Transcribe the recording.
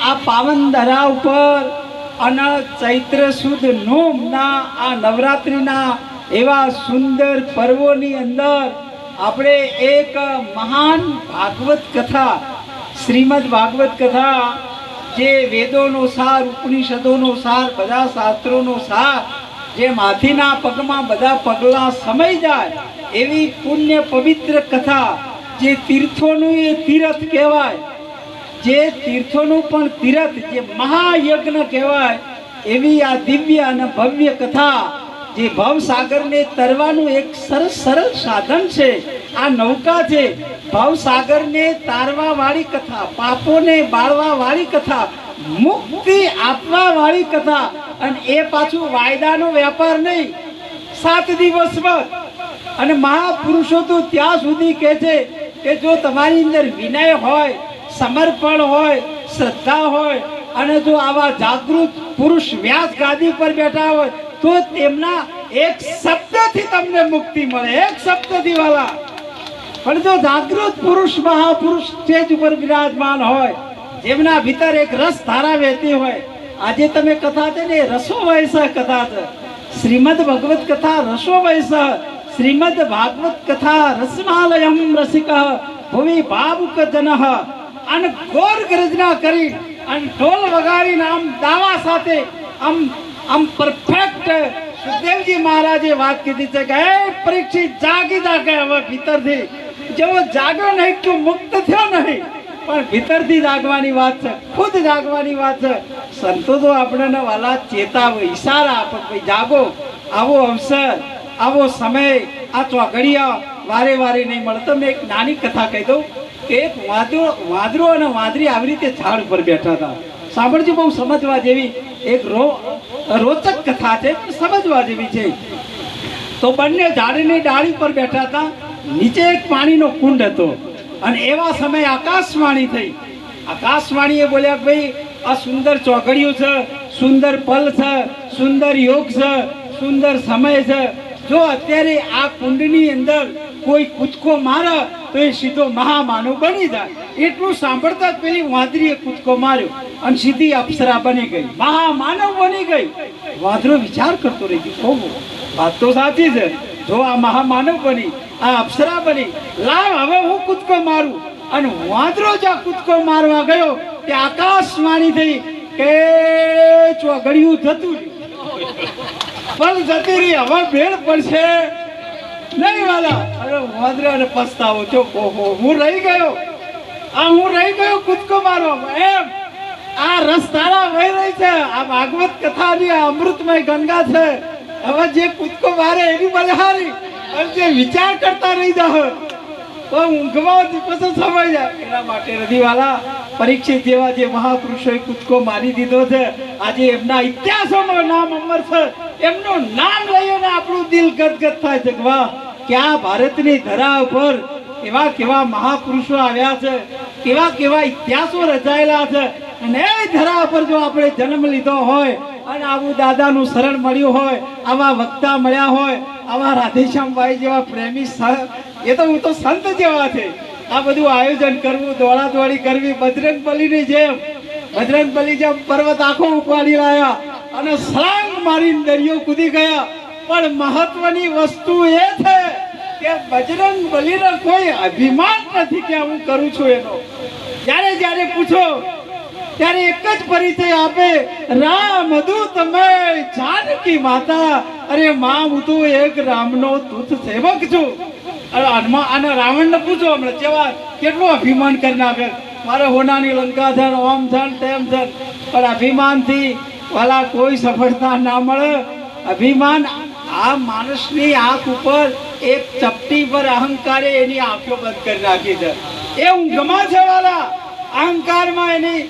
આ પાવન ધરા ઉપર અને ચૈત્ર સુદ નોમના આ નવરાત્રિના એવા સુંદર પર્વોની અંદર આપણે એક મહાન ભાગવત કથા, શ્રીમદ ભાગવત કથા, જે વેદોનો સાર, ઉપનિષદોનો સાર, બધા શાસ્ત્રોનો સાર, જે માથીના પગમાં બધા પગલાં સમાઈ જાય એવી પુણ્ય પવિત્ર કથા, જે તીર્થોનું એ તીર્થ કહેવાય, જે તીર્થોનું પણ તીર્થ, જે મહાયજ્ઞ કહેવાય એવી આ દિવ્ય અને ભવ્ય કથા, જે ભવસાગરને તરવાનું એક સરળ સાધન છે, આ નૌકા છે. ભવસાગરને તારવા વાળી કથા, પાપોને બાળવા વાળી કથા, મુક્તિ આપવા વાળી કથા, અને એ પાછું વાયદાનો વેપાર નહીં, 7 દિવસમાં. અને મહાપુરુષો તો ત્યાં સુધી કહે છે કે જો તમારી અંદર વિનય હોય, સમર્પણ હોય, શ્રદ્ધા હોય, અને જો આવા જાગૃત પુરુષ વ્યાસ ગાદી પર બેઠા હોય તો તેમના એક શબ્દથી તમને મુક્તિ મળે, એક શબ્દથી વાલા. પણ જો જાગૃત પુરુષ, મહાપુરુષ સ્ટેજ ઉપર વિરાજમાન હોય, જેમના ભીતર એક રસ ધારા વહેતી હોય. આજે તમે કથા છે ને, રસો વૈસ કથા છે. શ્રીમદ ભગવત કથા રસો વૈસ, શ્રીમદ ભાગવત કથા રસમાલયમ રસિક ભુવિ ભાવુક જન. અને ઘોર ગર્જના કરી અને ઢોલ વગાડીને આમ દાવા સાથે આમ પરફેક્ટ સુખદેવજી મહારાજે વાત કીધી છે કે હે પરીક્ષિત, જાગી જાગે હવે ભીતરથી. જેવો જાગ્યો નહીં તો મુક્ત થયો નહીં, પણ ભીતરથી જાગવાની વાત છે, ખુદ જાગવાની વાત છે. સંતો તો આપણને વાલા ચેતાવે, ઈશારા આપે, ભાઈ જાગો, આવો અવસર, આવો સમય, આ ચોઘડિયા વારે વારે નહીં મળે. તો મેં એક નાની કથા કહી દઉં કે એક વાંદરો અને વાંદરી આવી રીતે ઝાડ ઉપર બેઠા હતા. સાંભળજો, બહુ સમજવા જેવી એક રોચક કથા છે, સમજવા જેવી છે. તો બંને ઝાડની ડાળી પર બેઠા હતા, નીચે એક પાણીનો કુંડ હતો, અને એવા સમયે આકાશવાણી થઈ. આકાશવાણીએ બોલ્યા કે ભાઈ આ સુંદર ચોઘડિયું છે, સુંદર પલ છે, સુંદર યોગ છે, સુંદર સમય છે. જો અત્યારે આ કુંડની અંદર કોઈ કૂદકો મારે તો એ સીધો મહામાનવ બની જાય. એટલું સાંભળતા જ પેલી વાંદરીએ કૂદકો માર્યો અને સીધી અપ્સરા બની ગઈ, મહામાનવ બની ગઈ. વાંદરો વિચાર કરતો રહી ગયો, ઓહો વાત તો સાચી છે, જો આ મહામાનવ બની, આ અપ્સરા બની, લાવ હવે હું કૂદકો મારું. અને વાંદરો જ્યાં કૂદકો મારવા ગયો ત્યાં આકાશવાણી થઈ કે ચોઘડિયું થતું પલ જતી રહી, હવે ભેળ પડશે નહીં વાલા. અરે વાંદરાને પસ્તાવો છો, ઓહો હું રહી ગયો, હું રહી ગયો કૂદકો મારવા. એમ આ રસ્તાળા વહી રહી છે, આ ભાગવત કથાની આ અમૃતમય ગંગા છે. હવે જે કૂદકો મારે એની બલહારી, અને જે વિચાર કરતા રહી જાય તો ઊંઘમાં પછી સમય જાય. એના માટે રવિવાલા પરીક્ષિત જેવા જે મહાપુરુષોએ કૂદકો મારી દીધો છે, આજે એમના ઇતિહાસોમાં નામ અમર છે. એમનું નામ લઈને આપણું દિલ ગદગદ થાય છે. વાહ, ક્યાં ભારતની ધરા ઉપર કેવા કેવા મહાપુરુષો આવ્યા છે, કેવા કેવા ઇતિહાસો રચાયેલા છે. અને એ ધરા ઉપર જો આપણે જન્મ લીધો હોય અને આવું દાદાનું શરણ મળ્યું હોય, આવા વક્તા મળ્યા હોય, આવા રાધેશ્યામભાઈ જેવા પ્રેમી, એ તો હું તો સંત જેવા છે. આ બધું આયોજન કરવું, દોડા દોડી કરવી, બજરંગબલીની જેમ પર્વત આખો ઉપાડી લાયા અને સળંગ મારીને દરિયો કૂદી ગયા. પણ મહત્વની વસ્તુ એ છે કે બજરંગબલીનો કોઈ અભિમાન નથી કે હું કરું છું એનો. જ્યારે પૂછો ત્યારે એક જ પરિચય આપે, રામદૂત મેં જાનકી માતા. અરે માં, હું તો એક રામનો તુત સેવક છું. અને રાવણને પૂછો હમણાં કેવા કેટલું અભિમાન કરી નાખે, મારે હોનાની લંકા છે, ઓમ છે, તેમ છે. પણ અભિમાનથી વાલા કોઈ સફળતા ના મળે. અભિમાન આ માણસની આંખ ઉપર એક ચપટી પર અહંકારે એની આંખો બંધ કરી રાખી છે. એ ઊંઘમાં છે વાલા, અહંકારમાં એની